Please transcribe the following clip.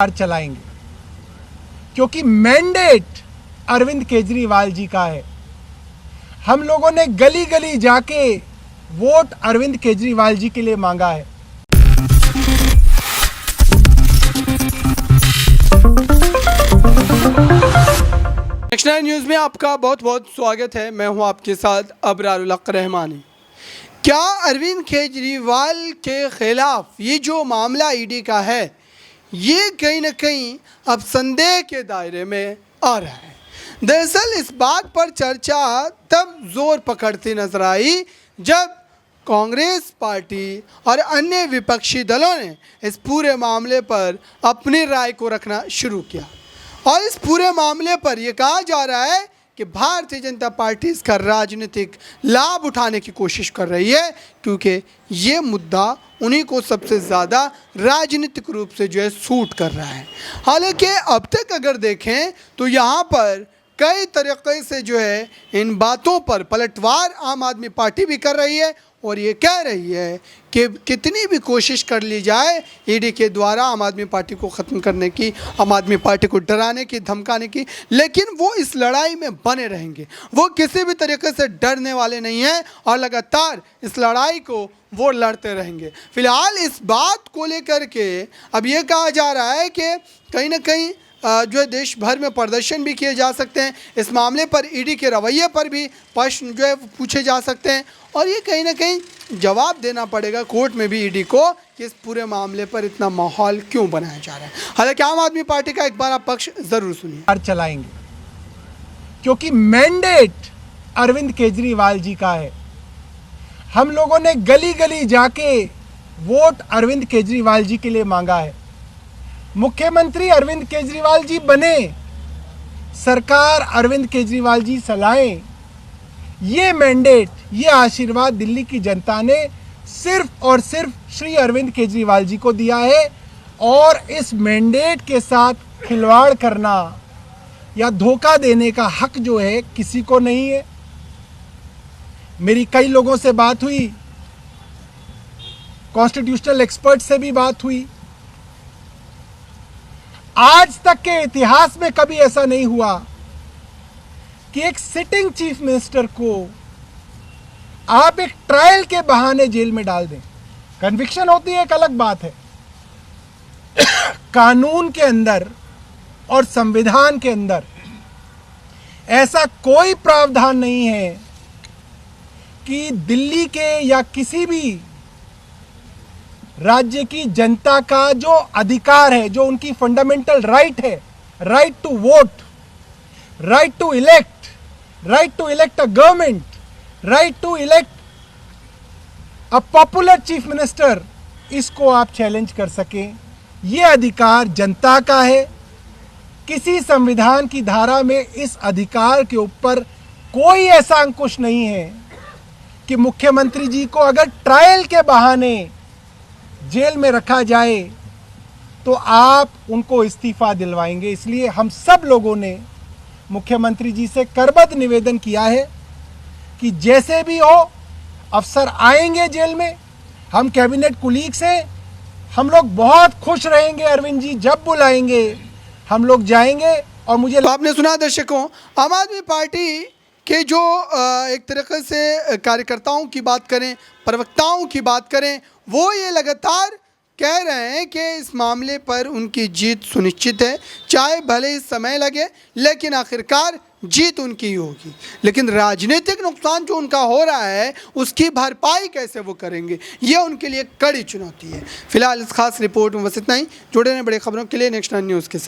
चलाएंगे क्योंकि मैंडेट अरविंद केजरीवाल जी का है। हम लोगों ने गली गली जाके वोट अरविंद केजरीवाल जी के लिए मांगा है। नेक्स्ट 9 न्यूज़ में आपका बहुत बहुत स्वागत है। मैं हूं आपके साथ अबरारुल हक रहमानी। क्या अरविंद केजरीवाल के खिलाफ ये जो मामला ईडी का है, ये कहीं ना कहीं अब संदेह के दायरे में आ रहा है। दरअसल इस बात पर चर्चा तब जोर पकड़ती नजर आई जब कांग्रेस पार्टी और अन्य विपक्षी दलों ने इस पूरे मामले पर अपनी राय को रखना शुरू किया। और इस पूरे मामले पर यह कहा जा रहा है कि भारतीय जनता पार्टी इसका राजनीतिक लाभ उठाने की कोशिश कर रही है, क्योंकि ये मुद्दा उन्हीं को सबसे ज़्यादा राजनीतिक रूप से जो है सूट कर रहा है। हालांकि अब तक अगर देखें तो यहाँ पर कई तरीक़े से जो है इन बातों पर पलटवार आम आदमी पार्टी भी कर रही है और ये कह रही है कि कितनी भी कोशिश कर ली जाए ईडी के द्वारा आम आदमी पार्टी को ख़त्म करने की, आम आदमी पार्टी को डराने की, धमकाने की, लेकिन वो इस लड़ाई में बने रहेंगे। वो किसी भी तरीके से डरने वाले नहीं हैं और लगातार इस लड़ाई को वो लड़ते रहेंगे। फ़िलहाल इस बात को लेकर के अब ये कहा जा रहा है कि कहीं ना कहीं जो है देश भर में प्रदर्शन भी किए जा सकते हैं। इस मामले पर ईडी के रवैये पर भी प्रश्न जो है पूछे जा सकते हैं और ये कहीं ना कहीं जवाब देना पड़ेगा कोर्ट में भी ईडी को कि इस पूरे मामले पर इतना माहौल क्यों बनाया जा रहा है। हालांकि आम आदमी पार्टी का एक बार आप पक्ष ज़रूर सुनिए। चलाएंगे क्योंकि मैंडेट अरविंद केजरीवाल जी का है। हम लोगों ने गली गली जाके वोट अरविंद केजरीवाल जी के लिए मांगा है। मुख्यमंत्री अरविंद केजरीवाल जी बने, सरकार अरविंद केजरीवाल जी चलाएं, ये मैंडेट, ये आशीर्वाद दिल्ली की जनता ने सिर्फ और सिर्फ श्री अरविंद केजरीवाल जी को दिया है। और इस मैंडेट के साथ खिलवाड़ करना या धोखा देने का हक जो है किसी को नहीं है। मेरी कई लोगों से बात हुई, कॉन्स्टिट्यूशनल एक्सपर्ट से भी बात हुई। आज तक के इतिहास में कभी ऐसा नहीं हुआ कि एक सिटिंग चीफ मिनिस्टर को आप एक ट्रायल के बहाने जेल में डाल दें। कन्विक्शन होती है, एक अलग बात है। कानून के अंदर और संविधान के अंदर ऐसा कोई प्रावधान नहीं है कि दिल्ली के या किसी भी राज्य की जनता का जो अधिकार है, जो उनकी फंडामेंटल राइट है, right to vote, right to elect, right to elect a government, right to elect a popular chief minister, इसको आप चैलेंज कर सकें। ये अधिकार जनता का है। किसी संविधान की धारा में इस अधिकार के ऊपर कोई ऐसा अंकुश नहीं है कि मुख्यमंत्री जी को अगर ट्रायल के बहाने जेल में रखा जाए तो आप उनको इस्तीफा दिलवाएंगे। इसलिए हम सब लोगों ने मुख्यमंत्री जी से करबद्ध निवेदन किया है कि जैसे भी हो अफसर आएंगे जेल में, हम कैबिनेट कुलीग्स हैं, हम लोग बहुत खुश रहेंगे। अरविंद जी जब बुलाएंगे हम लोग जाएंगे। और मुझे तो आपने सुना दर्शकों, आम आदमी पार्टी के जो एक तरीके से कार्यकर्ताओं की बात करें, प्रवक्ताओं की बात करें, वो ये लगातार कह रहे हैं कि इस मामले पर उनकी जीत सुनिश्चित है, चाहे भले ही समय लगे, लेकिन आखिरकार जीत उनकी ही होगी। लेकिन राजनीतिक नुकसान जो उनका हो रहा है उसकी भरपाई कैसे वो करेंगे, ये उनके लिए कड़ी चुनौती है। फिलहाल इस खास रिपोर्ट में बस इतना ही। जुड़े रहें बड़ी खबरों के लिए नेक्स्ट 9 न्यूज़ के साथ।